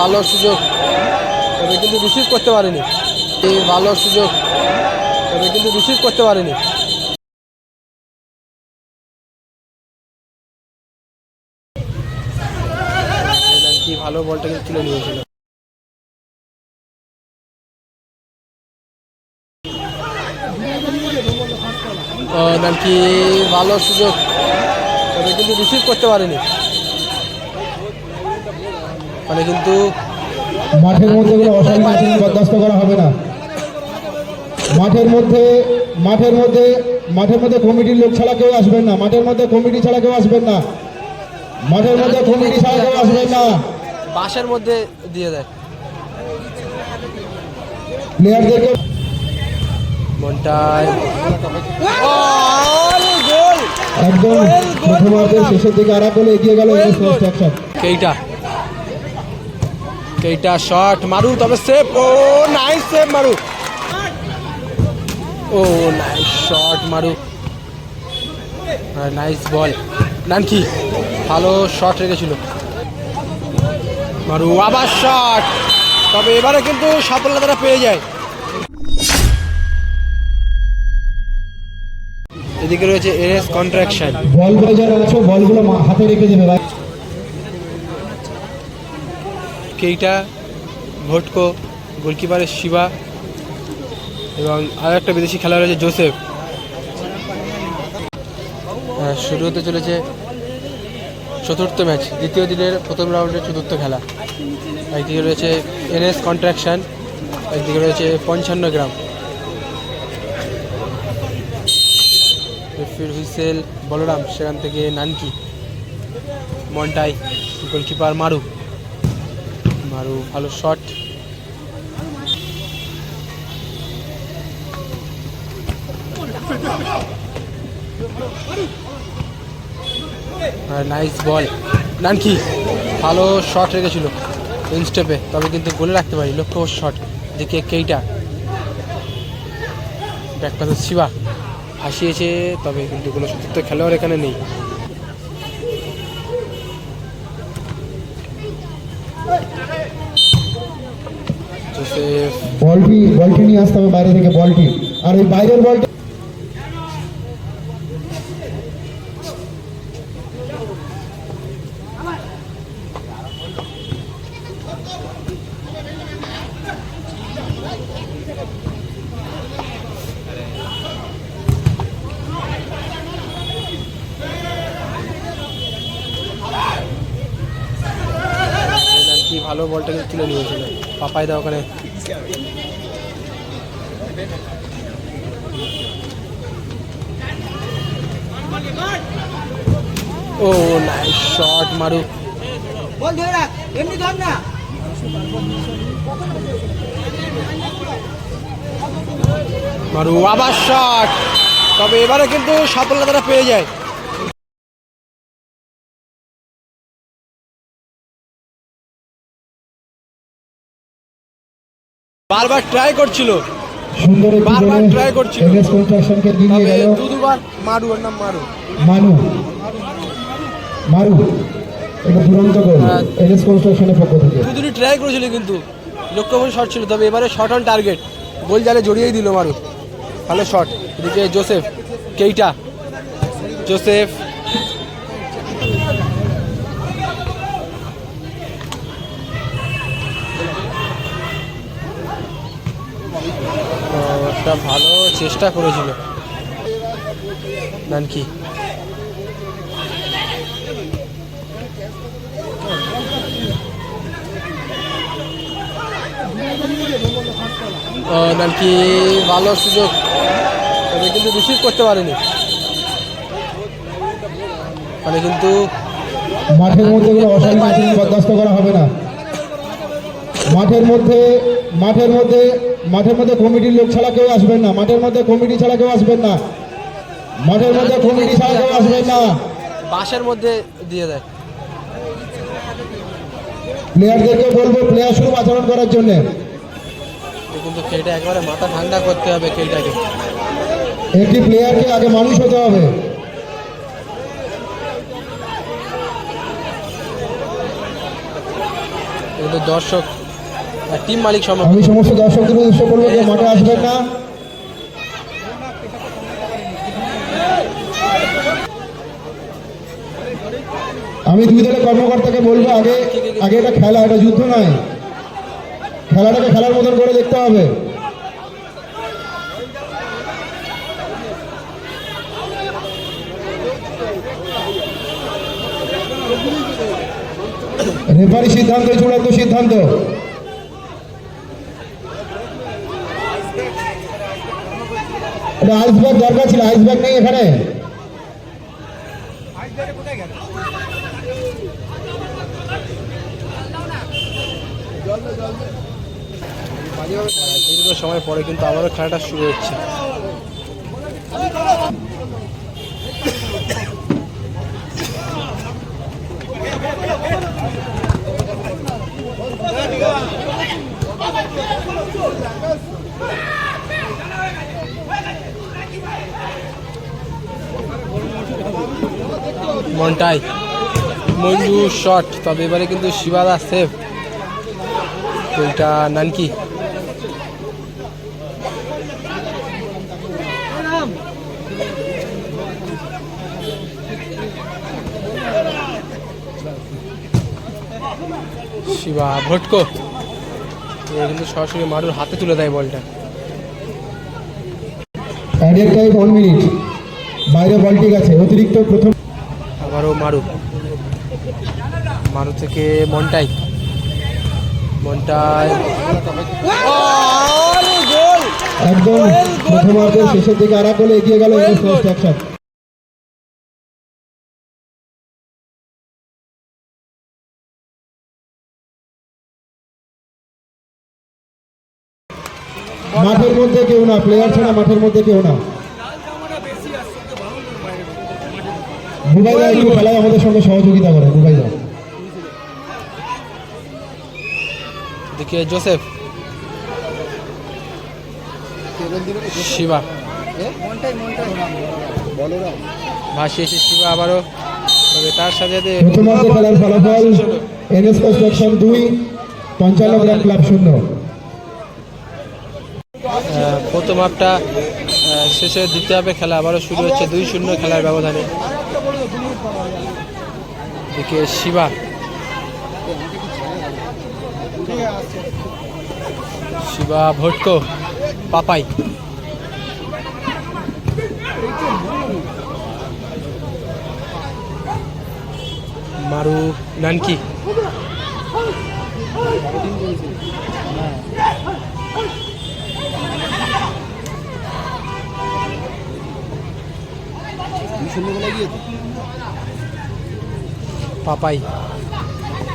ভালো সুযোগ, তবে কিন্তু রিসিভ করতে পারেনি। ভালো সুযোগ, তবে কিন্তু রিসিভ করতে পারেনি। কি ভালো বলটা কিন্তু তুলে নিয়েছিল। নাকি ভালো সুযোগ, তবে কিন্তু রিসিভ করতে পারেনি। মানে কিন্তু মাঠের মধ্যে কোনো অশালীন আচরণ বরদাস্ত করা হবে না। মাঠের মধ্যে কমিটির লোক ছাড়া কেউ আসবেন না। মাঠের মধ্যে কমিটি ছাড়া কেউ আসবেন না। মাঠের মধ্যে কমিটি ছাড়া কেউ আসবেন না। বাসের মধ্যে দিয়ে দেয় প্লেয়ারদেরকে। মনটায় একদম প্রথমার্ধের শেষের দিকে আড়া বলে এগিয়ে গেল কনস্ট্রাকশন। কেইটা শট মারু, তবে সেভ। ও নাইস সেভ মারু। ও নাইস শট মারু, নাইস বল। নানকি ভালো শট রেখেছিল মারু, আবার শট, তবে এবারে কিন্তু সাফল্যতা পেয়ে যায়। এদিকে রয়েছে এস কন্ট্রাকশন। বলগুলো যারা আছে বলগুলো হাতে রেখে দেবে ভাই। কেইটা, ভটকো, গোলকিপারের শিবা এবং আরও একটা বিদেশি খেলোয়াড় রয়েছে জোসেফ। শুরু হতে চলেছে চতুর্থ ম্যাচ, দ্বিতীয় দিনের প্রথম রাউন্ডের চতুর্থ খেলা। একদিকে রয়েছে এনএস কন্ট্রাকশন, একদিকে রয়েছে 55 গ্রাম। রেফারি হুইসেল বলরাম, সেখান থেকে নানকি। মন্টাই, গোলকিপার মারু ভালো শট। নাইস বল। নানকি ভালো শট রেখেছিল ইনস্টেপে, তবে কিন্তু গোলে রাখতে পারি। লক্ষ্য শট। দিকে কেইটা, ব্যাকপাসে শিবা ভাসিয়েছে, তবে কিন্তু কোনো সতীর্থ খেলোয়াড় এখানে নেই। জোসেফ, বলটি নিয়ে আসতে হবে বাইরে থেকে, বলটি। আর ওই বাইরের বলটা কি ভালো বলটা কিন্তু তুলে নিয়েছিল পাপাই দা ওখানে। ও নাইস শট মারু, আবার শট, তবে এবারে কিন্তু সাফল্যতা পেয়ে যায়। বারবার ট্রাই করছিল, দুবার মারু, ওর নাম মারু এটা দুরন্ত গোল এনএস কনস্ট্রাকশনের পক্ষ থেকে। দুই ট্রাই করেছিল কিন্তু লক্ষ্যভূমি শট ছিল, তবে এবারে শট অন টার্গেট, গোল জালে জড়িয়েই দিল মারু। ভালো শট। এদিকে জোসেফ, কেইটা, জোসেফ একটা ভালো চেষ্টা করেছিল নানকি। নানকি ভালো সুযোগ, তবে কিন্তু রিসিভ করতে পারেনি। মানে কিন্তু মাঠের মধ্যে কোনো অশালীন আচরণ বরদাস্ত করা হবে না। মাঠের মধ্যে কমিটির লোক ছাড়া কেউ আসবেন না। মাঠের মধ্যে কমিটি ছাড়া কেউ আসবেন না। মাঠের মধ্যে কমিটি ছাড়া কেউ আসবেন না। বাসের মধ্যে দিয়ে দেয়। প্লেয়ারদেরকে বলবো প্লেয়ার শুরু আচরণ করার জন্য। কিন্তু কেইটা একবারে মাথা ঠান্ডা করতে হবে। কেইটাকে, একটি প্লেয়ারকে আগে মানুষ হতে হবে। আমাদের দর্শক টিম মালিক আমি সম্ভব সমস্ত দর্শকদের উদ্দেশ্য করবো যে মাঠে আসবেন না। আমি দুই দলের কর্মকর্তাকে বলবো আগে আগে এটা খেলা, এটা যুদ্ধ নয়। খেলাটাকে খেলার মতন করে দেখতে হবে। রেফারি সিদ্ধান্ত চূড়ান্ত সিদ্ধান্ত। এটা আইস ব্যাগ দরকার ছিল, আইস ব্যাগ নেই এখানে। দীর্ঘ সময় পরে কিন্তু আবারও খেলাটা শুরু হচ্ছে। মন্টাই মঞ্জু শট, তবে এবারে কিন্তু শিবাদা সেভ। তো এটা নানকি শিবা ভটকো কিন্তু সরাসরি মারুর হাতে তুলে দেয় বলটা। অ্যাডেড টাইম 1 মিনিট, বাইরে বল ঠিক আছে। অতিরিক্ত প্রথম আবারও মারু, মারু থেকে মন্টাই, মন্টাই একদম প্রথমার্ধের শেষের দিকে আরা করে এগিয়ে গেল ইনস্ট্রাকশন। মাঠের মধ্যে কেউ না, প্লেয়ার ছাড়া মাঠের মধ্যে কেউ না। বুবাইদা একটু খেলায় আমাদের সঙ্গে সহযোগিতা করে। বুবাইদা দেখে জোসেফ, শিবা ভাসিয়ে এসে শিবা আবারও, তবে তার সাথে সাথে প্রথমার্ধে খেলার ফলাফল এনএস কনস্ট্রাকশন 2, 55 গ্রাম ক্লাব 0। প্রথম হাফটা শেষে দ্বিতীয় হাফে খেলা আবারও শুরু হচ্ছে 2-0 খেলার ব্যবধানে। এদিকে শিবা, শিবা ভটকো, পাপাই, মারু নানকি, পাপাই,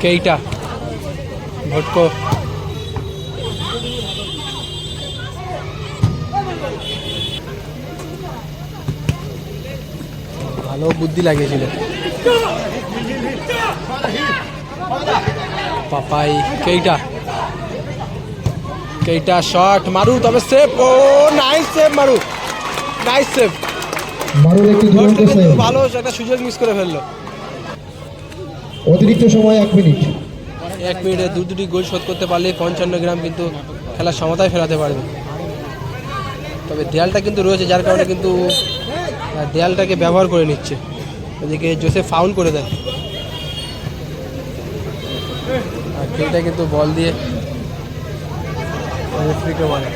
কেইটা, ভটকো, ভালো বুদ্ধি লাগিয়েছিল পাপাই। কেইটা, কেইটা শট, মারু তবে সেভ। ও নাইস সেভ মারু, নাইস সেভ। মারুর একটি দুরন্ত সেভ। ভালো একটা সুযোগ মিস করে ফেললো। অতিরিক্ত সময় 1 মিনিট। 1 মিনিটে দুটি গোল শোধ করতে পারলে 55 গ্রাম কিন্তু খেলার সমতায় ফেরাতে পারবে। তবে দেয়ালটা কিন্তু রয়েছে, যার কারণে কিন্তু দেয়ালটাকে ব্যবহার করে নিচ্ছে। এদিকে জোসেফ ফাউল করে দেয়, আর খেলটা কিন্তু বল দিয়ে রেফারিকে মারে।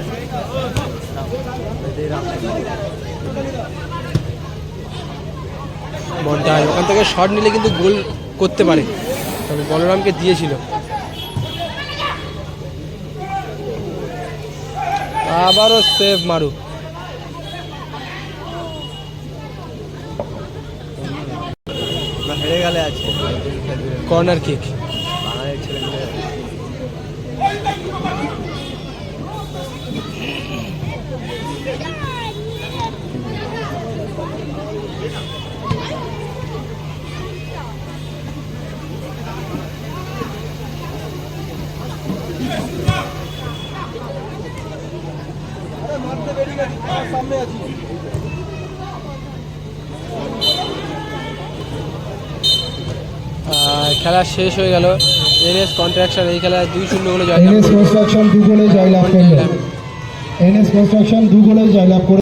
মন্টাই ওখান থেকে শট নিলে কিন্তু গোল করতে পারে, তবে বলরামকে দিয়েছিল। আবারও সেভ মারু, হেরে গেলে আছে কর্নার কিক। খেলা শেষ হয়ে গেল। এনএস কন্ট্রাকশন এই খেলায় 2-0 গোলে জয়লাভ এনএস করলো। কনস্ট্রাকশন 2 গোলে জয়লাভ করলো। এনএস কনস্ট্রাকশন 2 গোলে জয়লাভ করে